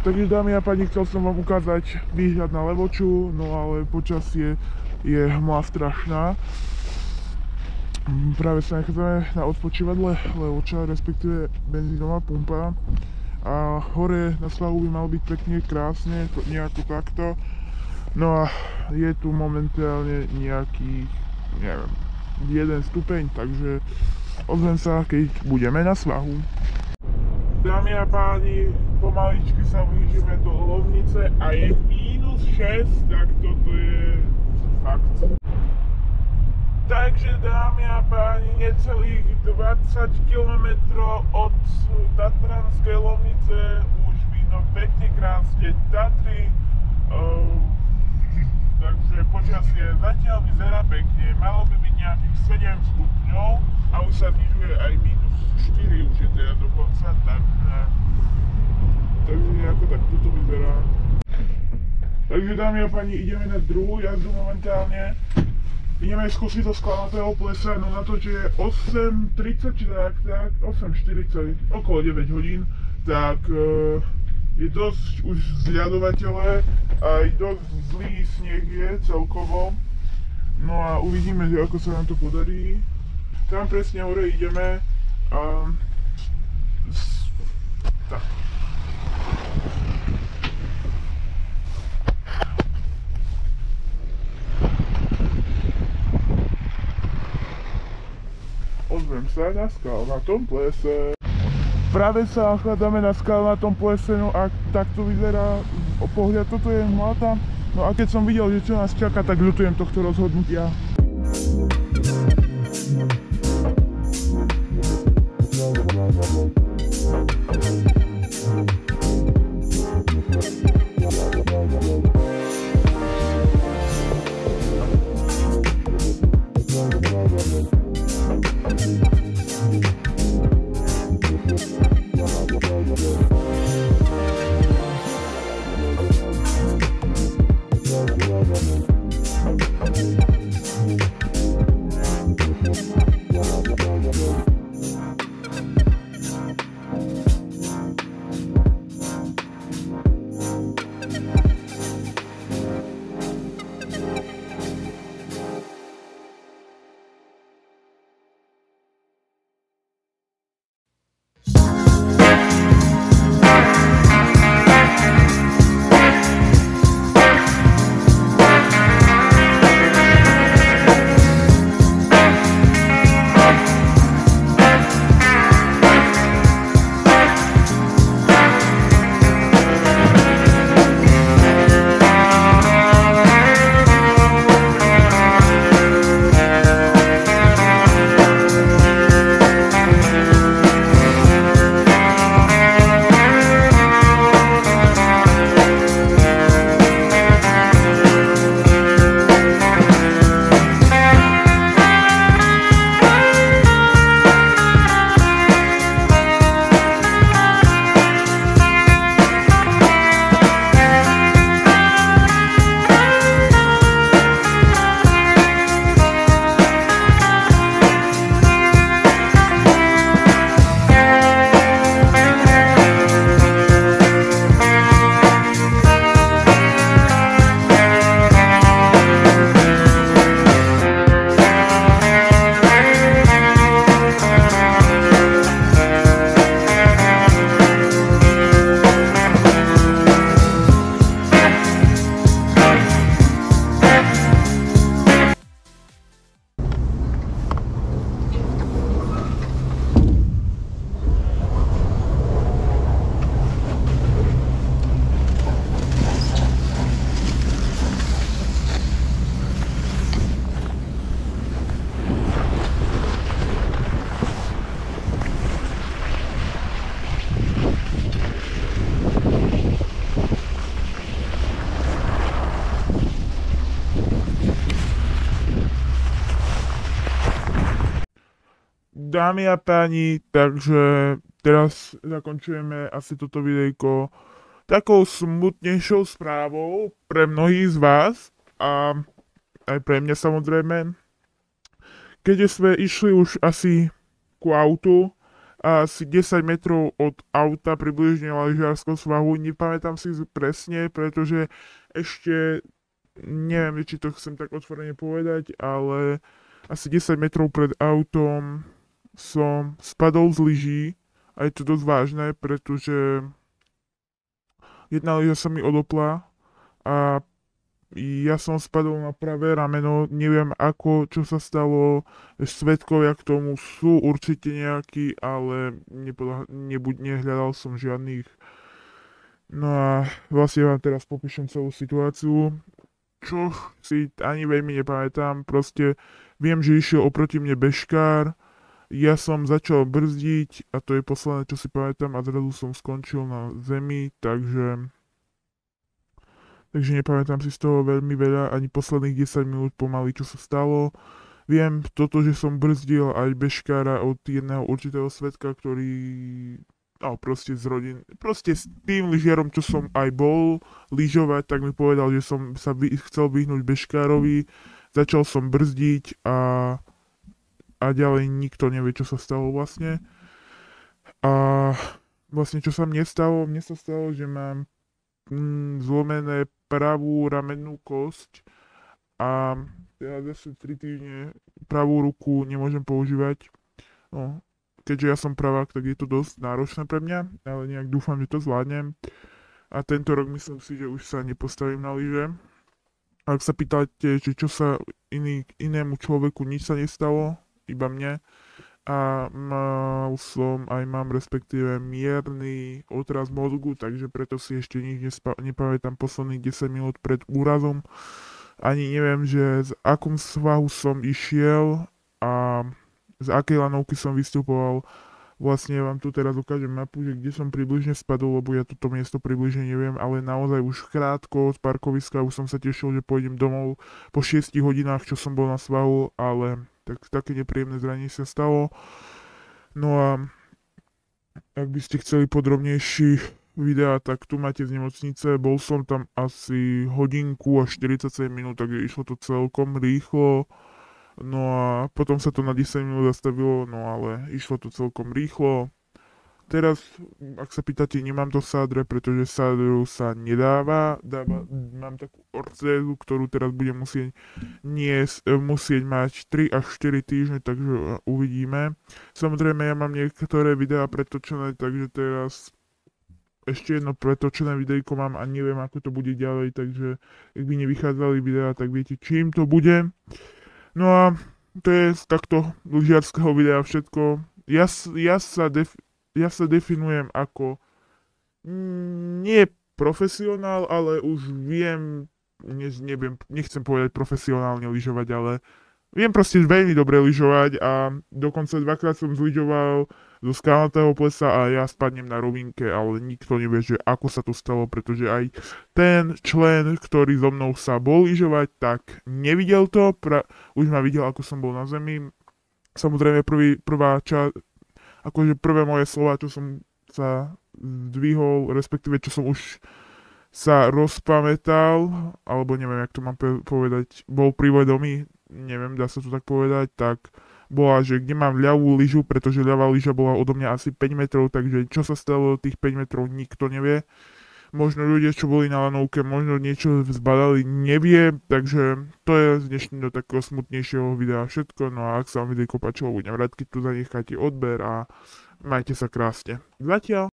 Takže dámy a páni, chcel som vám ukázať výhľad na Levoču, no ale počasie je hmla strašná. Práve sa nachádzame na odpočívadle Levoča, respektíve benzínová pumpa. A hore na svahu by malo byť pekne, krásne, nejako takto. No a je tu momentálne nejaký, neviem, 1 stupeň, takže ozvem sa, keď budeme na svahu. Dámy a páni, pomaličky sa blížime do Lovnice a je -6, tak toto je fakt. Takže dámy a páni, necelých 20 km od Tatranskej Lovnice už vidno pekne krásne Tatry. Takže počasie zatiaľ vyzerá pekne, malo by byť nejakých 7 stupňov a už sa znižuje aj -4 už je teda dokonca, takže nejako tak toto vyzerá. Takže dámy a páni, ideme na druhú jazdu momentálne. Ideme skúsiť do Sklanatého plesa, no na to, že je 8:30 či tak, 8:40, okolo 9 hodín, tak je dosť už zľadovateľé, aj dosť zlý sneh je celkovo. No a uvidíme, že ako sa nám to podarí. Tam presne hore ideme. Tak. Ozvem sa na Skalnatom plese. Práve sa nachádzame na Skalnatom plese, no a takto vyzerá pohľad, toto je hmlata. No a keď som videl, že čo nás čaká, tak ľutujem tohto rozhodnutia. Dámy a páni, takže teraz zakončujeme asi toto videjko takou smutnejšou správou pre mnohých z vás a aj pre mňa samozrejme. Keďže sme išli už asi ku autu asi 10 metrov od auta približne na lyžiarskom svahu. Nepamätám si presne, pretože ešte neviem, či to chcem tak otvorene povedať, ale asi 10 metrov pred autom som spadol z lyží a je to dosť vážne, pretože jedna lyža sa mi odopla a ja som spadol na pravé rameno, neviem ako, čo sa stalo, svedkovia k tomu sú určite nejakí, ale nehľadal som žiadnych. No a vlastne vám teraz popíšem celú situáciu, čo si ani veľmi nepamätám, proste viem, že išiel oproti mne bežkár, ja som začal brzdiť a to je posledné, čo si pamätám a zrazu som skončil na zemi, takže nepamätám si z toho veľmi veľa, ani posledných 10 minút pomaly, čo sa stalo. Viem toto, že som brzdil aj bežkára od jedného určitého svetka, ktorý, no proste z rodin, proste s tým lyžiarom, čo som aj bol lyžovať, tak mi povedal, že som sa chcel vyhnúť bežkárovi, začal som brzdiť a ďalej nikto nevie, čo sa stalo vlastne. A vlastne čo sa mne stalo? Mne sa stalo, že mám zlomené pravú ramennú kosť a ja zase 3 týždne pravú ruku nemôžem používať. No, keďže ja som pravák, tak je to dosť náročné pre mňa, ale nejak dúfam, že to zvládnem. A tento rok myslím si, že už sa nepostavím na lyže. Ak sa pýtate, že čo sa inému človeku, nič sa nestalo, iba mne. A mám respektíve mierny otraz mozgu, takže preto si ešte nič nepamätám posledných 10 minút pred úrazom. Ani neviem, že z akom svahu som išiel a z akej lanovky som vystupoval. Vlastne vám tu teraz ukážem mapu, že kde som približne spadol, lebo ja toto miesto približne neviem, ale naozaj už krátko od parkoviska už som sa tešil, že pôjdem domov po 6 hodinách, čo som bol na svahu, ale také nepríjemné zranenie sa stalo. No a ak by ste chceli podrobnejší videá, tak tu máte z nemocnice. Bol som tam asi hodinku a 47 minút, takže išlo to celkom rýchlo. No a potom sa to na 10 minút zastavilo, no ale išlo to celkom rýchlo. Teraz, ak sa pýtate, nemám to sádre, pretože sádru sa nedáva. Mám takú ortézu, ktorú teraz budem musieť mať 3 až 4 týždne, takže uvidíme. Samozrejme, ja mám niektoré videá pretočené, takže teraz ešte jedno pretočené videjko mám a neviem, ako to bude ďalej, takže ak by nevychádzali videá, tak viete, čím to bude. No a to je z takto lyžiarskeho videa všetko. Ja sa definujem ako nie profesionál, ale už nechcem povedať profesionálne lyžovať, ale viem proste veľmi dobre lyžovať a dokonca 2-krát som zlyžoval zo skalnatého plesa a ja spadnem na rovinke, ale nikto nevie, že ako sa to stalo, pretože aj ten člen, ktorý so mnou sa bol lyžovať, tak nevidel to, už ma videl, ako som bol na zemi. Samozrejme akože prvé moje slova, čo som sa zdvihol, respektíve čo som už sa rozpamätal, alebo neviem, jak to mám povedať, bol privedomý, neviem, dá sa to tak povedať, tak bola, že kde mám ľavú lyžu, pretože ľavá lyža bola odo mňa asi 5 metrov, takže čo sa stalo tých 5 metrov, nikto nevie. Možno ľudia, čo boli na lanovke, možno niečo zbadali, nevie, takže to je z dnešného takého smutnejšieho videa všetko. No a ak sa vám videjko páčilo, budem rád, keď tu zanecháte odber a majte sa krásne. Zatiaľ.